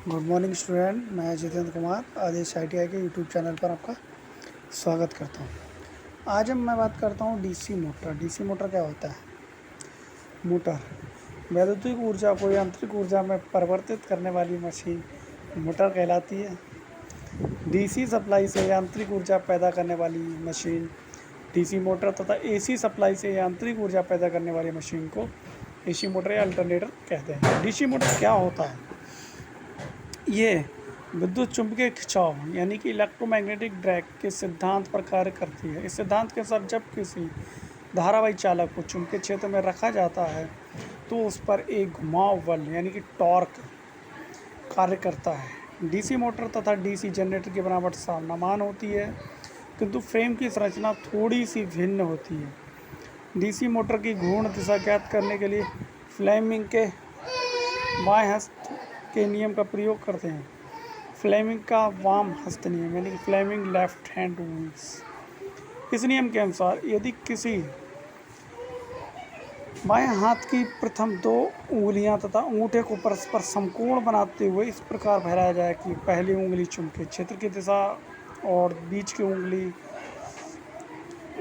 Good morning student, मैं जितेंद्र कुमार आदेश ITI के YouTube channel पर आपका स्वागत करता हूँ। आज मैं बात करता हूँ डीसी मोटर। डीसी मोटर क्या होता है? मोटर वैद्युतिक ऊर्जा को यांत्रिक ऊर्जा में परिवर्तित करने वाली मशीन मोटर कहलाती है। डीसी सप्लाई से यांत्रिक ऊर्जा पैदा करने वाली मशीन डीसी मोटर तथा AC सप्लाई से यांत्रिक ऊर्जा पैदा करने वाली मशीन को AC मोटर या अल्टरनेटर कहते हैं। डीसी मोटर क्या होता है? ये विद्युत चुंबकीय खिंचाव यानी कि इलेक्ट्रोमैग्नेटिक ड्रैग के सिद्धांत पर कार्य करती है। इस सिद्धांत के अनुसार जब किसी धारावाही चालक को चुंबकीय क्षेत्र में रखा जाता है तो उस पर एक घुमाव बल यानी कि टॉर्क कार्य करता है। डीसी मोटर तथा डीसी जनरेटर की बनावट समान होती है, किंतु फ्रेम की संरचना थोड़ी सी भिन्न होती है। डीसी मोटर की घूर्ण दिशा ज्ञात करने के लिए फ्लेमिंग के बाएं हस्त के नियम का प्रयोग करते हैं। फ्लेमिंग का वाम हस्त नियम यानी कि फ्लेमिंग लेफ्ट हैंड रूल्स। इस नियम के अनुसार यदि किसी बाएं हाथ की प्रथम दो उंगलियां तथा अंगूठे को परस्पर समकोण बनाते हुए इस प्रकार फहराया जाए कि पहली उंगली चुंबकीय क्षेत्र की दिशा और बीच की उंगली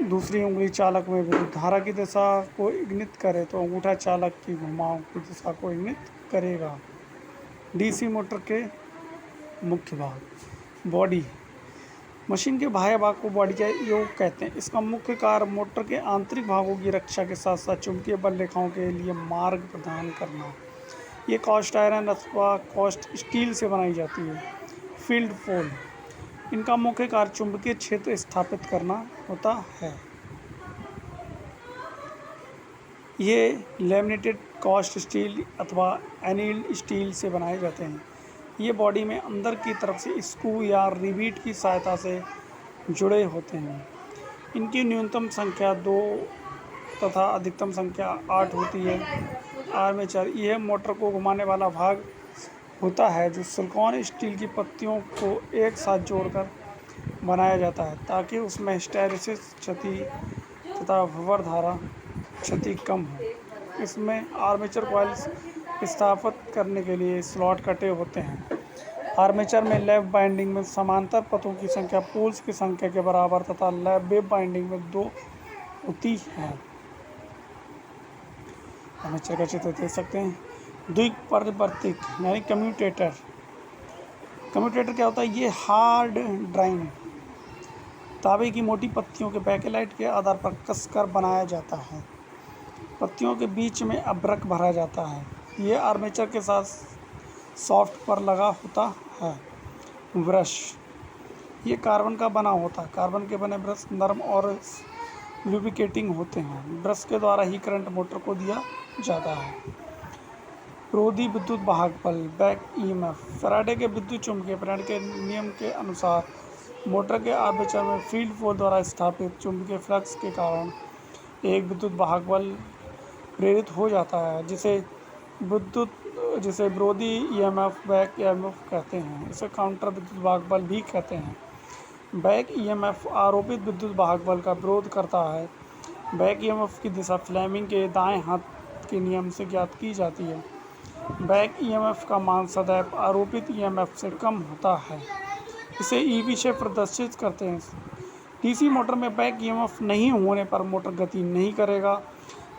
दूसरी उंगली चालक में विद्युत धारा की दिशा को इंगित करे तो अंगूठा चालक की घुमाव की दिशा को इंगित करेगा। डीसी मोटर के मुख्य भाग। बॉडी मशीन के बाह्य भाग को बॉडी का योग कहते हैं। इसका मुख्य कार्य मोटर के आंतरिक भागों की रक्षा के साथ साथ चुंबकीय बल रेखाओं के लिए मार्ग प्रदान करना। ये कास्ट आयरन अथवा कास्ट स्टील से बनाई जाती है। फील्ड पोल इनका मुख्य कार्य चुंबकीय क्षेत्र स्थापित करना होता है। ये लैमिनेटेड कास्ट स्टील अथवा एनील्ड स्टील से बनाए जाते हैं। ये बॉडी में अंदर की तरफ से स्क्रू या रिवीट की सहायता से जुड़े होते हैं। इनकी न्यूनतम संख्या 2 तथा अधिकतम संख्या 8 होती है। आर्मेचर यह मोटर को घुमाने वाला भाग होता है जो सिलिकॉन स्टील की पत्तियों को एक साथ जोड़कर बनाया जाता है ताकि उसमें हिस्टैरिसीस क्षति तथा भंवर धारा क्षति कम हो। इसमें आर्मेचर कॉइल्स स्थापित करने के लिए स्लॉट कटे होते हैं। आर्मेचर में लैप बाइंडिंग में समांतर पथों की संख्या पोल्स की संख्या के बराबर तथा लैप वेब बाइंडिंग में 2 होती है। आर्मेचर का चित्र देख सकते हैं। द्विपरिवर्तक यानी कम्यूटेटर। कम्यूटेटर क्या होता है? ये हार्ड ड्राइंग तांबे की मोटी पत्तियों के बैकेलाइट के आधार पर कसकर बनाया जाता है। पत्तियों के बीच में अब्रक भरा जाता है। ये आर्मेचर के साथ सॉफ्ट पर लगा होता है। ब्रश ये कार्बन का बना होता है। कार्बन के बने ब्रश नरम और लुब्रिकेटिंग होते हैं। ब्रश के द्वारा ही करंट मोटर को दिया जाता है। विरोधी विद्युत भाग बल बैक EMF फैराडे के विद्युत चुम्बकीय प्रेरण के नियम के अनुसार मोटर के आर्मेचर में फील्ड पोल द्वारा स्थापित चुंबकीय फ्लक्स के कारण एक विद्युत भाग बल प्रेरित हो जाता है जिसे विरोधी EMF बैक EMF कहते हैं। इसे काउंटर विद्युत भाग बल भी कहते हैं। बैक EMF आरोपित विद्युत भाग बल का विरोध करता है। बैक EMF की दिशा फ्लेमिंग के दाएं हाथ के नियम से ज्ञात की जाती है। बैक EMF का मान सदैव आरोपित EMF से कम होता है। इसे EB से प्रदर्शित करते हैं। डीसी मोटर में बैक EMF नहीं होने पर मोटर गति नहीं करेगा।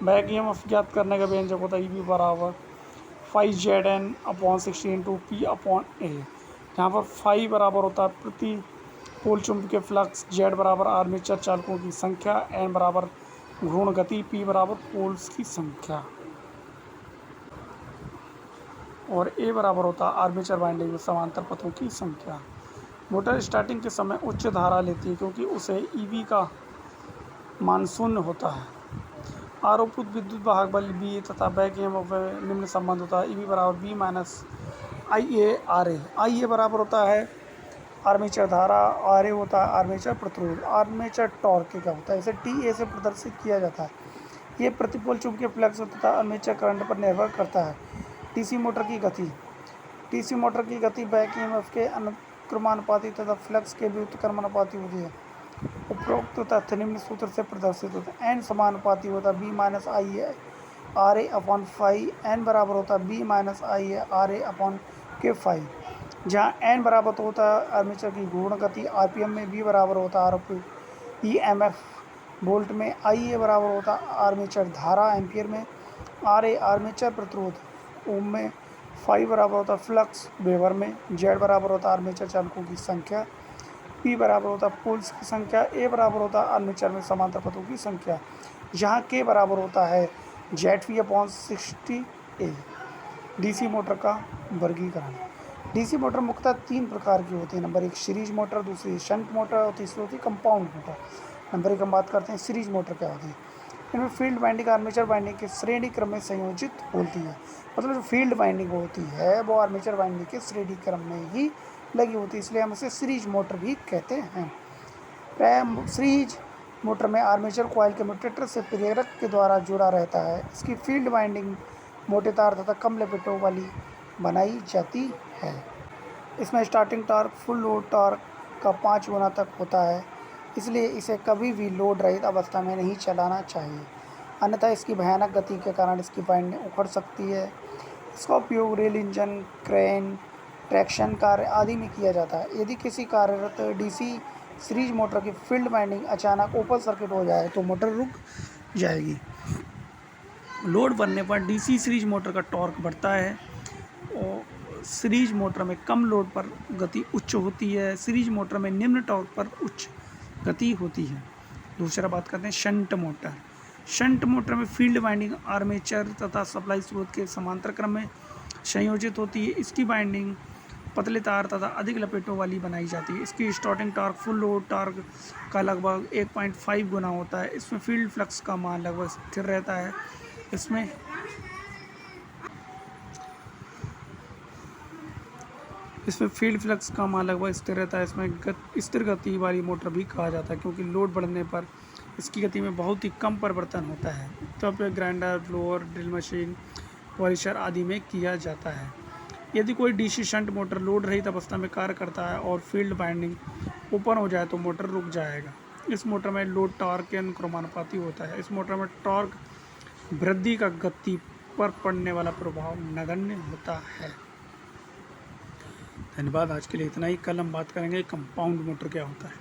बैक EMF ज्ञात करने का व्यंजक होता है EB बराबर φZn/16 P/A, जहाँ पर फाई बराबर होता है प्रति पोल चुंबकीय फ्लक्स, Z बराबर आर्मेचर चालकों की संख्या, N बराबर घूर्ण गति, P बराबर पोल्स की संख्या और A बराबर होता है आर्मेचर वाइंडिंग में समांतर पथों की संख्या। मोटर स्टार्टिंग के समय उच्च धारा लेती है क्योंकि उसे EB का मान 0 होता है। आरोपित विद्युत भाग बल B तथा बैक EMF में निम्न संबंध होता है। EB बराबर B माइनस IA/RA। IA बराबर होता है आर्मेचर धारा, RA होता है आर्मेचर प्रतिरोध। आर्मेचर टॉर्क क्या होता है? इसे TA से प्रदर्शित किया जाता है। ये प्रतिपोल चुंबकीय फ्लक्स तथा आर्मेचर करंट पर निर्भर करता है। डीसी मोटर की गति। डीसी मोटर की गति बैक EMF के अनुक्रमानुपाती तथा फ्लक्स के व्युत्क्रमानुपाती होती है। उपरोक्त तथ्य निम्न सूत्र से प्रदर्शित होते हैं। N समानुपाती होता है B माइनस IA/RA/φ। N बराबर होता है B माइनस IA/RA/K φ। जहाँ एन बराबर होता है आर्मेचर की घूर्ण गति आरपीएम में, बी बराबर होता है आरपी ईएमएफ वोल्ट में, आई ए बराबर होता है आर्मेचर धारा एम्पियर में, आर ए आर्मेचर प्रतिरोध ओम में, फाई बराबर होता है फ्लक्स वेबर में, जेड बराबर होता है आर्मेचर चालकों की संख्या, पी बराबर होता है पोल्स की संख्या, ए बराबर होता है आर्मेचर में समांतर पथों की संख्या, जहाँ के बराबर होता है z v upon 60 A. DC motor का वर्गीकरण। डीसी मोटर मुख्यतः 3 प्रकार की होती है। नंबर 1 सीरीज मोटर, दूसरी शंट मोटर और तीसरी होती है कंपाउंड मोटर। नंबर 1 हम बात करते हैं सीरीज मोटर क्या होती है। इनमें फील्ड वाइंडिंग आर्मेचर वाइंडिंग के श्रेणी क्रम में संयोजित होती है। मतलब जो फील्ड वाइंडिंग होती है वो आर्मेचर वाइंडिंग के श्रेणी क्रम में ही लगी होती है, इसलिए हम इसे सीरीज मोटर भी कहते हैं। सीरीज मोटर में आर्मेचर कॉइल कम्यूटेटर से प्रेरक के द्वारा जुड़ा रहता है। इसकी फील्ड वाइंडिंग मोटे तार तथा कम लपेटों वाली बनाई जाती है। इसमें starting torque full load torque का 5 गुना तक होता है, इसलिए इसे कभी भी लोड रहित अवस्था में नहीं चलाना चाहिए, अन्यथा इसकी भयानक गति के कारण इसकी वाइंडिंग उखड़ सकती है। इसका उपयोग रेल इंजन, क्रेन, ट्रैक्शन कार्य आदि में किया जाता है। यदि किसी कार्यरत डीसी सीरीज मोटर की फील्ड वाइंडिंग अचानक ओपन सर्किट हो जाए तो मोटर रुक जाएगी। लोड बढ़ने पर डीसी सीरीज मोटर का टॉर्क बढ़ता है और सीरीज मोटर में कम लोड पर गति उच्च होती है, सीरीज मोटर में निम्न टॉर्क पर उच्च गति होती है। दूसरा बात करते हैं शंट मोटर। शंट मोटर में फील्ड वाइंडिंग आर्मेचर तथा सप्लाई स्रोत के समांतर क्रम में संयोजित होती है। इसकी वाइंडिंग पतले तार तथा अधिक लपेटों वाली बनाई जाती है। इसकी starting torque full load torque का लगभग 1.5 गुना होता है। इसमें फील्ड फ्लक्स का मान लगभग स्थिर रहता है। इसमें फील्ड फ्लक्स का मान लगभग स्थिर रहता है। इसमें स्थिर गति वाली मोटर भी कहा जाता है, क्योंकि लोड बढ़ने पर इसकी गति में बहुत ही कम परिवर्तन होता है। तब grinder, blower, drill machine, polisher आदि में किया जाता है। यदि कोई डीसी शंट मोटर लोड रहित अवस्था में कार्य करता है और फील्ड वाइंडिंग ओपन हो जाए तो मोटर रुक जाएगा। इस मोटर में लोड टॉर्क के अनुक्रमानुपाती होता है। इस मोटर में टॉर्क वृद्धि का गति पर पड़ने वाला प्रभाव नगण्य होता है। धन्यवाद। आज के लिए इतना ही। कल हम बात करेंगे कंपाउंड मोटर क्या होता है।